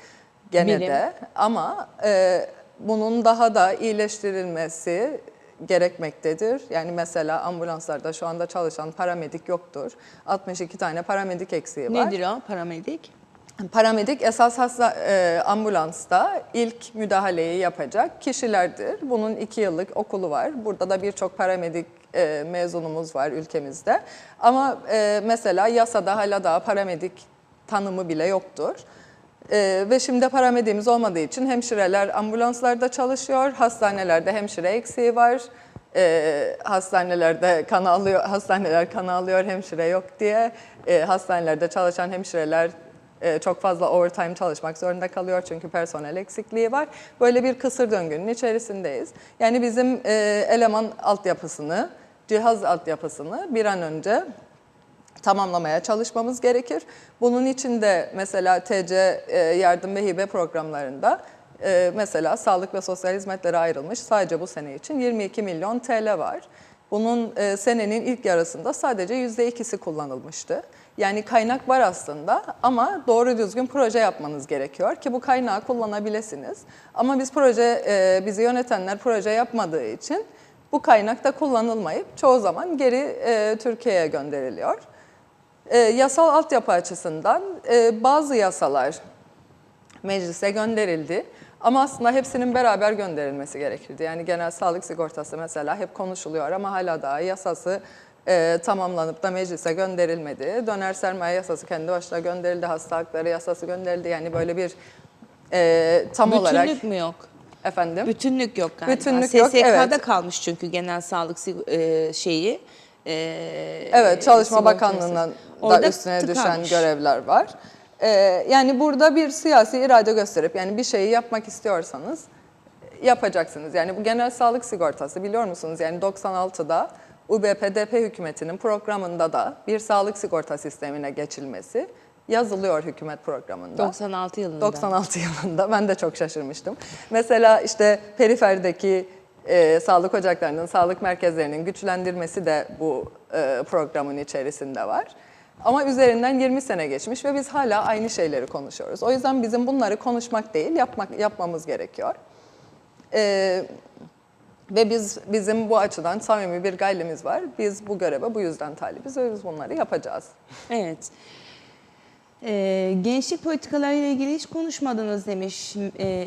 gene Bilim. de ama bunun daha da iyileştirilmesi gerekmektedir. Yani mesela ambulanslarda şu anda çalışan paramedik yoktur. 62 tane paramedik eksiği var. Nedir o paramedik? Paramedik esas ambulansta ilk müdahaleyi yapacak kişilerdir. Bunun 2 yıllık okulu var. Burada da birçok paramedik mezunumuz var ülkemizde. Ama mesela yasada hala daha paramedik tanımı bile yoktur. Ve şimdi paramediğimiz olmadığı için hemşireler ambulanslarda çalışıyor, hastanelerde hemşire eksiği var. Hastaneler kan alıyor, hemşire yok diye. Hastanelerde çalışan hemşireler çok fazla overtime çalışmak zorunda kalıyor çünkü personel eksikliği var. Böyle bir kısır döngünün içerisindeyiz. Yani bizim eleman altyapısını, cihaz altyapısını bir an önce tamamlamaya çalışmamız gerekir. Bunun için de mesela TC yardım ve hibe programlarında mesela sağlık ve sosyal hizmetlere ayrılmış sadece bu sene için 22 milyon TL var. Bunun senenin ilk yarısında sadece %2'si kullanılmıştı. Yani kaynak var aslında ama doğru düzgün proje yapmanız gerekiyor ki bu kaynağı kullanabilirsiniz. Ama bizi yönetenler proje yapmadığı için bu kaynak da kullanılmayıp çoğu zaman geri Türkiye'ye gönderiliyor. Yasal altyapı açısından bazı yasalar meclise gönderildi. Ama aslında hepsinin beraber gönderilmesi gerekirdi. Yani genel sağlık sigortası mesela hep konuşuluyor ama hala daha yasası tamamlanıp da meclise gönderilmedi. Döner sermaye yasası kendi başına gönderildi, hasta hakları yasası gönderildi. Yani böyle bir tam olarak... Bütünlük mü yok? Efendim? Bütünlük yok galiba. Bütünlük yok, SSK'da evet. kalmış çünkü genel sağlık şeyi. Evet, Çalışma sigortası. Bakanlığı'ndan da Orada üstüne düşen tıkanmış. görevler var. Yani burada bir siyasi irade gösterip yani bir şeyi yapmak istiyorsanız yapacaksınız. Yani bu genel sağlık sigortası biliyor musunuz? Yani 96'da UBP-DP hükümetinin programında da bir sağlık sigorta sistemine geçilmesi yazılıyor hükümet programında. 96 yılında. 96 yılında. Ben de çok şaşırmıştım. Mesela işte periferdeki sağlık ocaklarının, sağlık merkezlerinin güçlendirmesi de bu programın içerisinde var. Ama üzerinden 20 sene geçmiş ve biz hala aynı şeyleri konuşuyoruz. O yüzden bizim bunları konuşmak değil, yapmamız gerekiyor. Ve bizim bu açıdan samimi bir gayremiz var. Biz bu göreve bu yüzden talibiz ve biz bunları yapacağız. Evet. Gençlik politikalarıyla ilgili hiç konuşmadınız demiş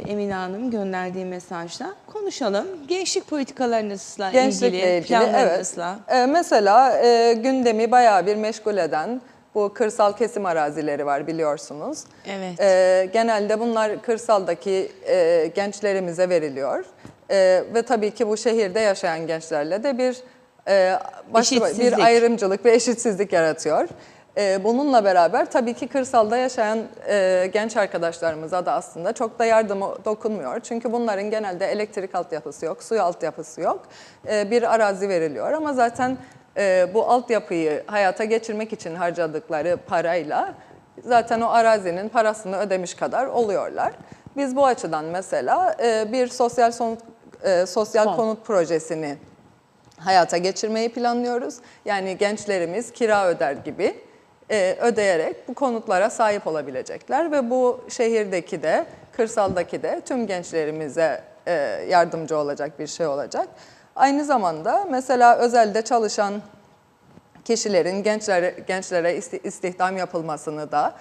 Emine Hanım gönderdiği mesajda. Konuşalım. Gençlik politikalarınızla ilgili, planlarınızla. Evet. Mesela gündemi bayağı bir meşgul eden bu kırsal kesim arazileri var biliyorsunuz. Evet. Genelde bunlar kırsaldaki gençlerimize veriliyor. Ve tabii ki bu şehirde yaşayan gençlerle de bir ayrımcılık ve eşitsizlik yaratıyor. Bununla beraber tabii ki kırsalda yaşayan genç arkadaşlarımıza da aslında çok da yardıma dokunmuyor. Çünkü bunların genelde elektrik altyapısı yok, su altyapısı yok. Bir arazi veriliyor ama zaten bu altyapıyı hayata geçirmek için harcadıkları parayla zaten o arazinin parasını ödemiş kadar oluyorlar. Biz bu açıdan mesela bir sosyal konut projesini hayata geçirmeyi planlıyoruz. Yani gençlerimiz kira öder gibi ödeyerek bu konutlara sahip olabilecekler ve bu şehirdeki de, kırsaldaki de tüm gençlerimize yardımcı olacak bir şey olacak. Aynı zamanda mesela özelde çalışan kişilerin gençlere istihdam yapılmasını da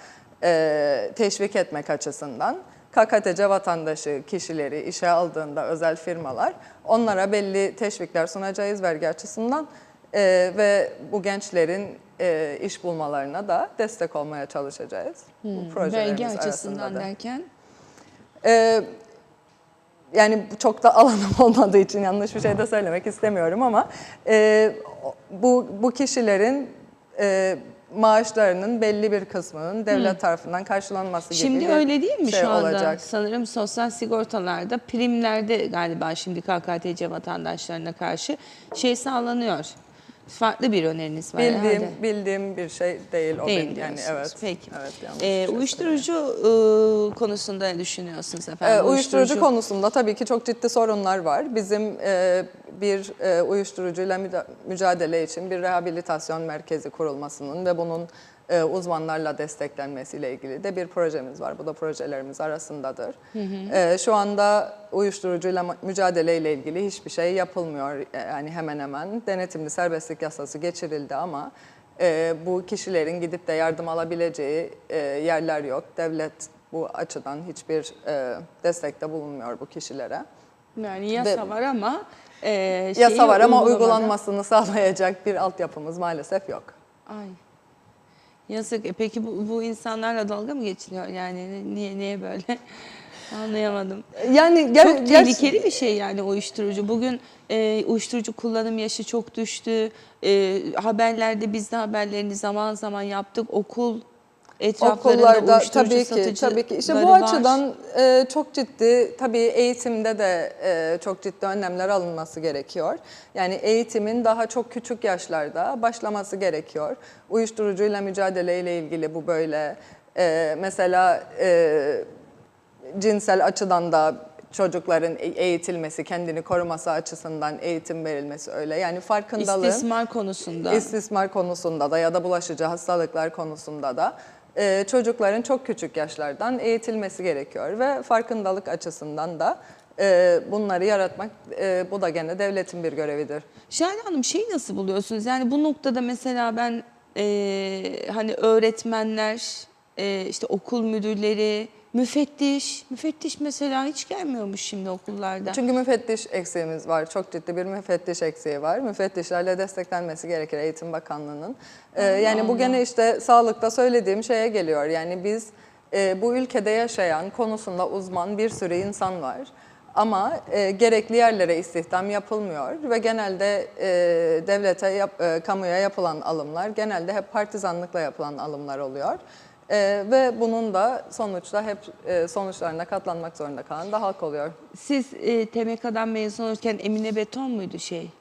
teşvik etmek açısından KKTC vatandaşı kişileri işe aldığında özel firmalar onlara belli teşvikler sunacağız vergi açısından ve bu gençlerin iş bulmalarına da destek olmaya çalışacağız. Bu projelerimiz Vergi açısından da. derken? Yani çok da alanım olmadığı için yanlış bir şey de söylemek istemiyorum ama bu kişilerin maaşlarının belli bir kısmının devlet tarafından karşılanması gibi Şimdi bir öyle değil mi şey şu anda? olacak. Sanırım sosyal sigortalarda, primlerde galiba şimdi KKTC vatandaşlarına karşı şey sağlanıyor. Farklı bir öneriniz var herhalde. Bildiğim bir şey değil o Değil benim. Yani diyorsunuz. evet. Peki. Evet, yanlış bir şey uyuşturucu konusunda ne düşünüyorsunuz efendim? Uyuşturucu konusunda tabii ki çok ciddi sorunlar var. Bizim bir uyuşturucuyla mücadele için bir rehabilitasyon merkezi kurulmasının ve bunun uzmanlarla desteklenmesiyle ilgili de bir projemiz var. Bu da projelerimiz arasındadır. Şu anda uyuşturucuyla mücadeleyle ilgili hiçbir şey yapılmıyor. Yani hemen hemen denetimli serbestlik yasası geçirildi ama bu kişilerin gidip de yardım alabileceği yerler yok. Devlet bu açıdan hiçbir destekte bulunmuyor bu kişilere. Yani yasa var ama yasa var ama uygulanmasını sağlayacak bir altyapımız maalesef yok. Ay. Yazık. Peki bu insanlarla dalga mı geçiliyor? Yani niye böyle? Anlayamadım. Yani çok tehlikeli bir şey yani uyuşturucu. Bugün uyuşturucu kullanım yaşı çok düştü. Haberlerde biz de haberlerini zaman zaman yaptık. Okul etraflarında okullarda uyuşturucu tabii ki. İşte bu var. açıdan çok ciddi tabii eğitimde de çok ciddi önlemler alınması gerekiyor. Yani eğitimin daha çok küçük yaşlarda başlaması gerekiyor. Uyuşturucuyla mücadeleyle ilgili bu böyle. Mesela cinsel açıdan da çocukların eğitilmesi, kendini koruması açısından eğitim verilmesi öyle. Yani farkındalığın istismar konusunda da ya da bulaşıcı hastalıklar konusunda da çocukların çok küçük yaşlardan eğitilmesi gerekiyor ve farkındalık açısından da bunları yaratmak bu da gene devletin bir görevidir. Şahane Hanım şeyi nasıl buluyorsunuz? Yani bu noktada mesela ben hani öğretmenler, işte okul müdürleri, müfettiş mesela hiç gelmiyormuş şimdi okullarda. Çünkü müfettiş eksiğimiz var. Çok ciddi bir müfettiş eksiği var. Müfettişlerle desteklenmesi gerekir Eğitim Bakanlığı'nın. Yani bu gene işte sağlıkta söylediğim şeye geliyor. Yani biz bu ülkede yaşayan konusunda uzman bir sürü insan var. Ama gerekli yerlere istihdam yapılmıyor ve genelde devlete, kamuya yapılan alımlar genelde hep partizanlıkla yapılan alımlar oluyor. Ve bunun da sonuçta hep sonuçlarına katlanmak zorunda kalan da halk oluyor. Siz TMK'dan mezun olurken Emine Beton muydu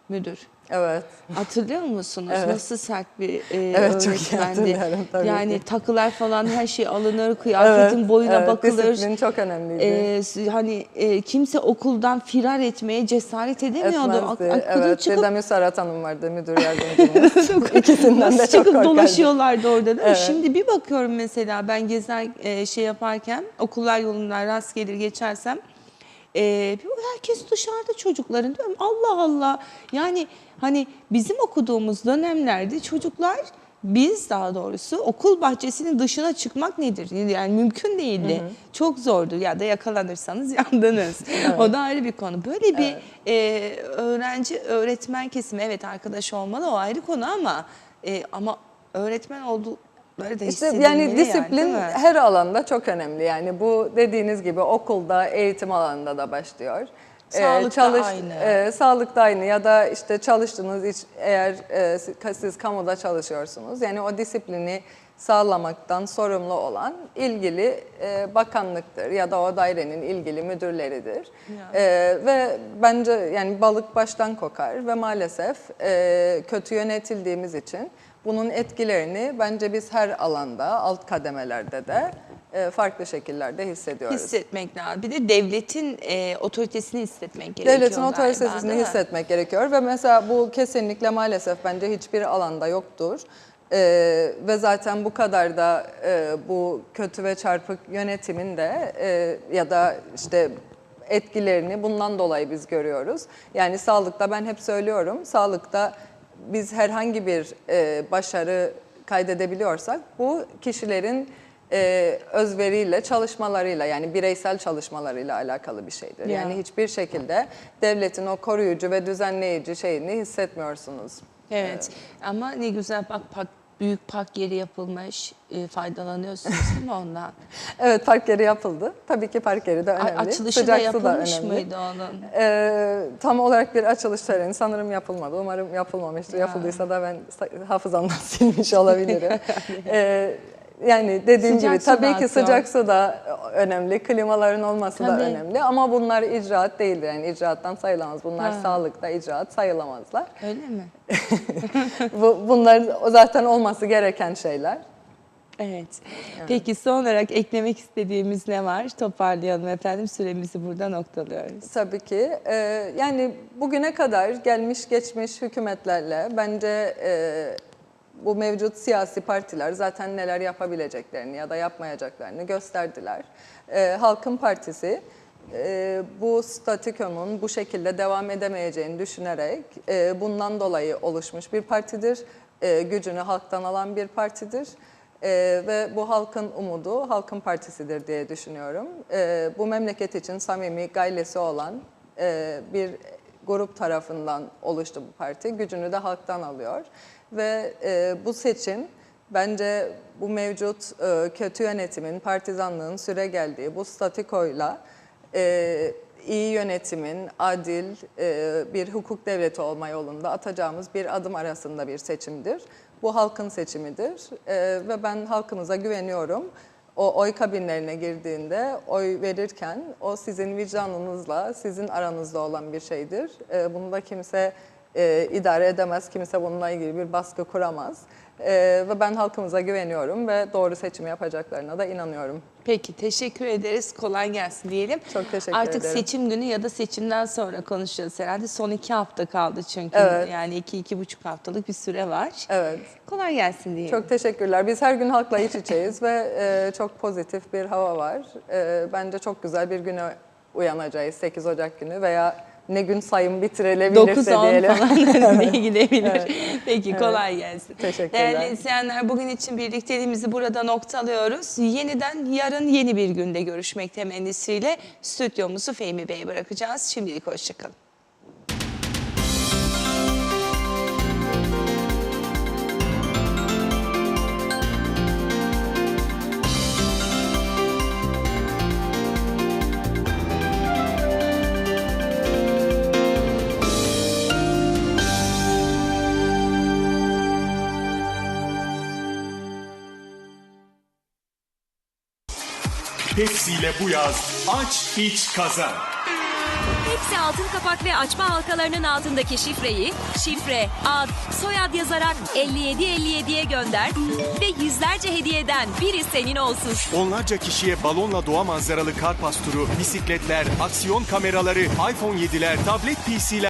müdür? Evet. Hatırlıyor musunuz? Evet. Nasıl sert bir Evet, çok iyi öğretmendi. hatırlıyorum tabii Yani ki. takılar falan her şey alınır, kıyafetin boyuna bakılır. Disiplin çok önemliydi. Hani kimse okuldan firar etmeye cesaret edemiyordu. Etmezdi. Kadın Evet, çıkıp bir de Müsarat Hanım vardı, müdür yardımcımız. İkisinden de nasıl çok çıkıp korkardı. dolaşıyorlardı orada değil mi? Evet. Şimdi bir bakıyorum mesela ben gezer şey yaparken okullar yolundan rast gelir geçersem herkes dışarıda çocukların diyorum Allah Allah yani hani bizim okuduğumuz dönemlerde çocuklar biz daha doğrusu okul bahçesinin dışına çıkmak nedir? Yani mümkün değildi. Çok zordu ya da yakalanırsanız yandınız. O da ayrı bir konu. Böyle bir öğrenci öğretmen kesimi evet arkadaş olmalı o ayrı konu ama öğretmen oldu böyle de İşte hissedilmeli yani disiplin değil mi? her alanda çok önemli. Yani bu dediğiniz gibi okulda, eğitim alanında da başlıyor. Sağlıkta aynı. Sağlıkta aynı ya da işte çalıştığınız eğer siz kamuda çalışıyorsunuz. Yani o disiplini sağlamaktan sorumlu olan ilgili bakanlıktır ya da o dairenin ilgili müdürleridir. Ve bence yani balık baştan kokar ve maalesef kötü yönetildiğimiz için bunun etkilerini bence biz her alanda, alt kademelerde de farklı şekillerde hissediyoruz. Hissetmek lazım. Bir de devletin otoritesini hissetmek gerekiyor. Devletin galiba, otoritesini değil mi? hissetmek gerekiyor ve mesela bu kesinlikle maalesef bence hiçbir alanda yoktur. Ve zaten bu kadar da bu kötü ve çarpık yönetimin de ya da işte etkilerini bundan dolayı biz görüyoruz. Yani sağlıkta ben hep söylüyorum, sağlıkta biz herhangi bir başarı kaydedebiliyorsak bu kişilerin özveriyle, çalışmalarıyla yani bireysel çalışmalarıyla alakalı bir şeydir. Ya. Yani hiçbir şekilde devletin o koruyucu ve düzenleyici şeyini hissetmiyorsunuz. Evet ama ne güzel bak büyük park yeri yapılmış faydalanıyorsunuz değil mi ondan? Evet, park yeri yapıldı. Tabii ki park yeri de önemli. Açılışı Sıcak da su yapılmış önemli. mıydı onun? Tam olarak bir açılış töreni sanırım yapılmadı. Umarım yapılmamıştır. Ya. Yapıldıysa da ben hafızamdan silmiş olabilirim. Yani dediğim Sıcak gibi su tabii da ki atıyor. sıcak su da önemli, klimaların olması da Tabii. önemli ama bunlar icraat değildir. Yani icraattan sayılamaz. Bunlar sağlıkta icraat sayılamazlar. Öyle mi? Bunlar zaten olması gereken şeyler. Evet. Peki son olarak eklemek istediğimiz ne var? Toparlayalım efendim. Süremizi burada noktalıyoruz. Tabii ki. Yani bugüne kadar gelmiş geçmiş hükümetlerle bence bu mevcut siyasi partiler zaten neler yapabileceklerini ya da yapmayacaklarını gösterdiler. Halkın Partisi bu statükonun bu şekilde devam edemeyeceğini düşünerek bundan dolayı oluşmuş bir partidir. Gücünü halktan alan bir partidir. Ve bu halkın umudu Halkın Partisi'dir diye düşünüyorum. Bu memleket için samimi gaylesi olan bir grup tarafından oluştu bu parti. Gücünü de halktan alıyor. Ve bu seçim bence bu mevcut kötü yönetimin, partizanlığın süre geldiği bu statükoyla iyi yönetimin, adil bir hukuk devleti olma yolunda atacağımız bir adım arasında bir seçimdir. Bu halkın seçimidir ve ben halkımıza güveniyorum. O oy kabinlerine girdiğinde oy verirken o sizin vicdanınızla, sizin aranızda olan bir şeydir. Bunu da kimse idare edemez, kimse bununla ilgili bir baskı kuramaz. Ve ben halkımıza güveniyorum ve doğru seçimi yapacaklarına da inanıyorum. Peki teşekkür ederiz. Kolay gelsin diyelim. Çok teşekkür Artık ederim. seçim günü ya da seçimden sonra konuşacağız herhalde. Son 2 hafta kaldı çünkü. Evet. Yani 2-2,5 haftalık bir süre var. Evet. Kolay gelsin diyelim. Çok teşekkürler. Biz her gün halkla iç içeyiz ve çok pozitif bir hava var. Bence çok güzel bir güne uyanacağız 8 Ocak günü veya ne gün sayım bitirebilirse 9-10 diyelim. falan diye gidebilir. Peki kolay gelsin. Teşekkürler. Değerli izleyenler bugün için birlikteliğimizi burada noktalıyoruz. Yeniden yarın yeni bir günde görüşmek temennisiyle stüdyomuzu Fehmi Bey'e bırakacağız. Şimdilik hoşçakalın. Pepsi ile bu yaz aç iç kazan. Pepsi altın kapak ve açma halkalarının altındaki şifreyi şifre, ad, soyad yazarak 5757'ye gönder ve yüzlerce hediyeden biri senin olsun. Onlarca kişiye balonla doğa manzaralı kar pasturu, bisikletler, aksiyon kameraları, iPhone 7'ler, tablet PC'ler